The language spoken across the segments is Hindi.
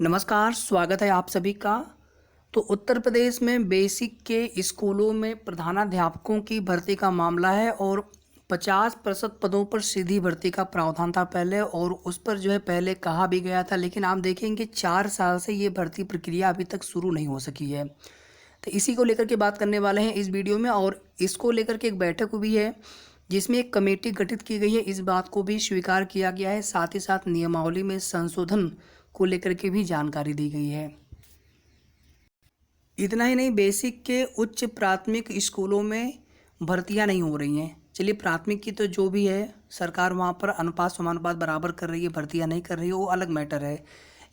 नमस्कार, स्वागत है आप सभी का। तो उत्तर प्रदेश में बेसिक के स्कूलों में प्रधानाध्यापकों की भर्ती का मामला है और 50% पदों पर सीधी भर्ती का प्रावधान था पहले, और उस पर जो है पहले कहा भी गया था, लेकिन आप देखेंगे 4 साल से ये भर्ती प्रक्रिया अभी तक शुरू नहीं हो सकी है। तो इसी को लेकर के बात करने वाले हैं इस वीडियो में, और इसको लेकर के एक बैठक हुई है जिसमें एक कमेटी गठित की गई है। इस बात को भी स्वीकार किया गया है, साथ ही साथ नियमावली में संशोधन को लेकर के भी जानकारी दी गई है। इतना ही नहीं, बेसिक के उच्च प्राथमिक स्कूलों में भर्तियां नहीं हो रही हैं। चलिए, प्राथमिक की तो जो भी है सरकार वहाँ पर अनुपात समानुपात बराबर कर रही है, भर्तियां नहीं कर रही है, वो अलग मैटर है।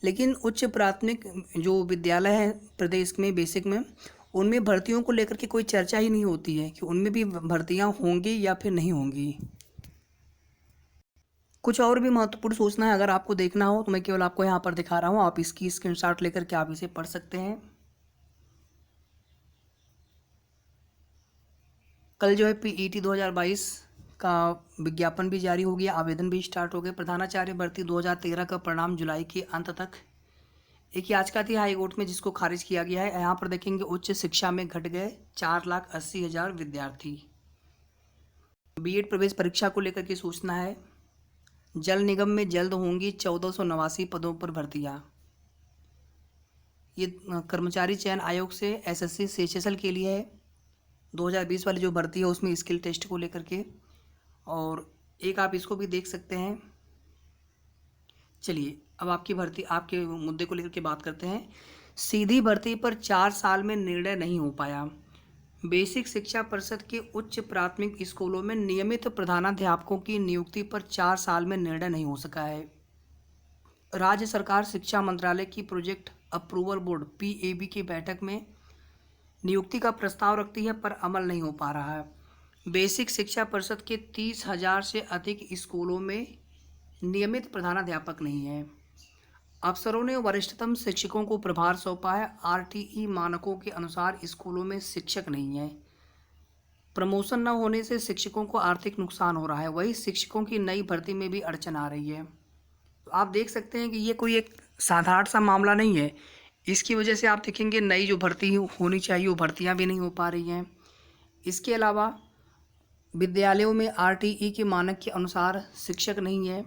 लेकिन उच्च प्राथमिक जो विद्यालय है प्रदेश में बेसिक में, उनमें भर्तियों को लेकर के कोई चर्चा ही नहीं होती है कि उनमें भी भर्तियां होंगी या फिर नहीं होंगी। कुछ और भी महत्वपूर्ण सूचना है, अगर आपको देखना हो तो मैं केवल आपको यहाँ पर दिखा रहा हूँ, आप इसकी स्क्रीनशॉट लेकर के आप इसे पढ़ सकते हैं। कल जो है पीईटी 2022 का विज्ञापन भी जारी हो गया, आवेदन भी स्टार्ट हो गए। प्रधानाचार्य भर्ती 2013 का परिणाम जुलाई के अंत तक। एक याचिका थी हाई कोर्ट में जिसको खारिज किया गया है। यहाँ पर देखेंगे उच्च शिक्षा में घट गए 4,80,000 विद्यार्थी। बीएड प्रवेश परीक्षा को लेकर के सूचना है। जल निगम में जल्द होंगी 1489 पदों पर भर्तियां। ये कर्मचारी चयन आयोग से एसएससी सीएचएसएल के लिए है। 2020 वाली जो भर्ती है उसमें स्किल टेस्ट को लेकर के, और एक आप इसको भी देख सकते हैं। चलिए, अब आपकी भर्ती आपके मुद्दे को लेकर के बात करते हैं। सीधी भर्ती पर 4 साल में निर्णय नहीं हो पाया। बेसिक शिक्षा परिषद के उच्च प्राथमिक स्कूलों में नियमित प्रधानाध्यापकों की नियुक्ति पर 4 साल में निर्णय नहीं हो सका है। राज्य सरकार शिक्षा मंत्रालय की प्रोजेक्ट अप्रूवल बोर्ड पीएबी की बैठक में नियुक्ति का प्रस्ताव रखती है, पर अमल नहीं हो पा रहा है। बेसिक शिक्षा परिषद के 30,000 से अधिक स्कूलों में नियमित प्रधानाध्यापक नहीं है। अफसरों ने वरिष्ठतम शिक्षकों को प्रभार सौंपा है। आरटीई मानकों के अनुसार स्कूलों में शिक्षक नहीं है। प्रमोशन न होने से शिक्षकों को आर्थिक नुकसान हो रहा है, वही शिक्षकों की नई भर्ती में भी अड़चन आ रही है। तो आप देख सकते हैं कि ये कोई एक साधारण सा मामला नहीं है। इसकी वजह से आप देखेंगे नई जो भर्ती होनी चाहिए वो भर्तियां भी नहीं हो पा रही हैं। इसके अलावा विद्यालयों में आरटीई के मानक के अनुसार शिक्षक नहीं है।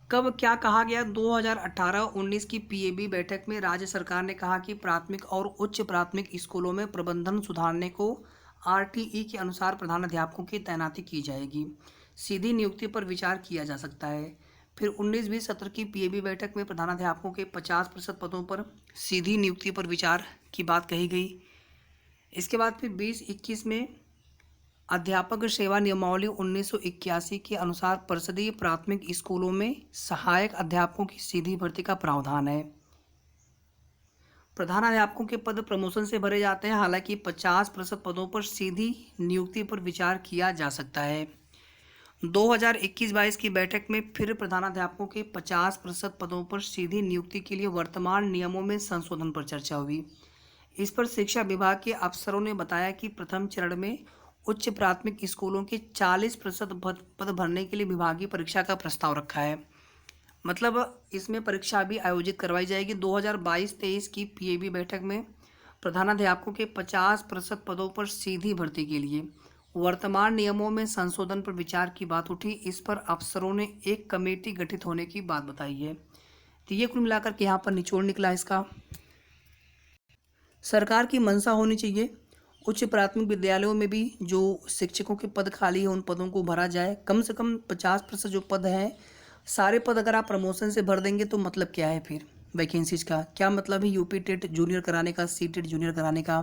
कब क्या कहा गया? 2018-19 की पीएबी बैठक में राज्य सरकार ने कहा कि प्राथमिक और उच्च प्राथमिक स्कूलों में प्रबंधन सुधारने को आरटीई के अनुसार प्रधानाध्यापकों की तैनाती की जाएगी। सीधी नियुक्ति पर विचार किया जा सकता है। फिर 19-20 सत्र की पीएबी बैठक में प्रधानाध्यापकों के 50% पदों पर सीधी नियुक्ति पर विचार की बात कही गई। इसके बाद फिर 20-21 में अध्यापक सेवा नियमावली 1981 के अनुसार परिषदीय प्राथमिक स्कूलों में सहायक अध्यापकों की सीधी भर्ती का प्रावधान है। प्रधानाध्यापकों के पद प्रमोशन से भरे जाते हैं, हालांकि 50% पदों पर सीधी नियुक्ति पर विचार किया जा सकता है। 2021-22 की बैठक में फिर प्रधानाध्यापकों के 50% पदों पर सीधी नियुक्ति के लिए वर्तमान नियमों में संशोधन पर चर्चा हुई। इस पर शिक्षा विभाग के अफसरों ने बताया कि प्रथम चरण में उच्च प्राथमिक स्कूलों के 40% पद भरने के लिए विभागीय परीक्षा का प्रस्ताव रखा है। मतलब इसमें परीक्षा भी आयोजित करवाई जाएगी। 2022-23 की पीएबी बैठक में प्रधानाध्यापकों के 50% पदों पर सीधी भर्ती के लिए वर्तमान नियमों में संशोधन पर विचार की बात उठी। इस पर अफसरों ने एक कमेटी गठित होने की बात बताई है। तो ये कुल मिलाकर के यहाँ पर निचोड़ निकला इसका। सरकार की मंशा होनी चाहिए उच्च प्राथमिक विद्यालयों में भी जो शिक्षकों के पद खाली है उन पदों को भरा जाए। कम से कम 50% जो पद हैं, सारे पद अगर आप प्रमोशन से भर देंगे तो मतलब क्या है? फिर वैकेंसीज का क्या मतलब है? यूपी टेट जूनियर कराने का, सी टेट जूनियर कराने का।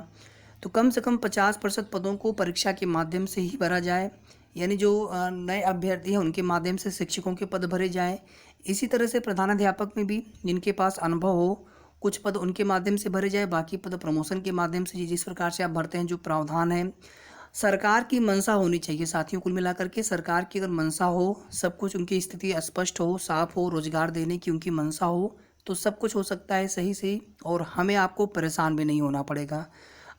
तो कम से कम 50% पदों को परीक्षा के माध्यम से ही भरा जाए, यानी जो नए अभ्यर्थी हैं उनके माध्यम से शिक्षकों के पद भरे जाएँ। इसी तरह से प्रधानाध्यापक में भी जिनके पास अनुभव हो, कुछ पद उनके माध्यम से भरे जाए, बाकी पद प्रमोशन के माध्यम से जिस प्रकार से आप भरते हैं जो प्रावधान है। सरकार की मंशा होनी चाहिए साथियों। कुल मिलाकर के सरकार की अगर मंशा हो, सब कुछ उनकी स्थिति स्पष्ट हो, साफ हो, रोजगार देने की उनकी मंशा हो, तो सब कुछ हो सकता है सही से, और हमें आपको परेशान भी नहीं होना पड़ेगा।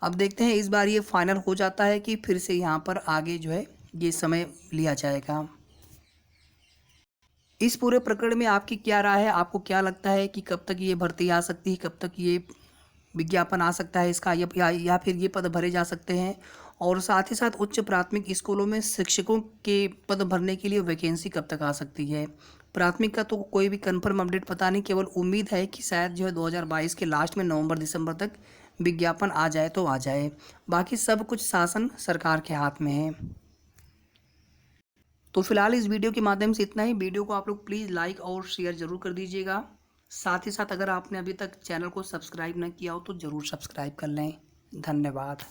अब देखते हैं इस बार ये फाइनल हो जाता है कि फिर से यहाँ पर आगे जो है ये समय लिया जाएगा। इस पूरे प्रकरण में आपकी क्या राय है? आपको क्या लगता है कि कब तक ये भर्ती आ सकती है, कब तक ये विज्ञापन आ सकता है इसका, या फिर ये पद भरे जा सकते हैं? और साथ ही साथ उच्च प्राथमिक स्कूलों में शिक्षकों के पद भरने के लिए वैकेंसी कब तक आ सकती है? प्राथमिक का तो कोई भी कंफर्म अपडेट पता नहीं, केवल उम्मीद है कि शायद जो है 2022 के लास्ट में नवंबर दिसंबर तक विज्ञापन आ जाए तो आ जाए। बाकी सब कुछ शासन सरकार के हाथ में है। तो फिलहाल इस वीडियो के माध्यम से इतना ही। वीडियो को आप लोग प्लीज़ लाइक और शेयर ज़रूर कर दीजिएगा। साथ ही साथ अगर आपने अभी तक चैनल को सब्सक्राइब न किया हो तो ज़रूर सब्सक्राइब कर लें। धन्यवाद।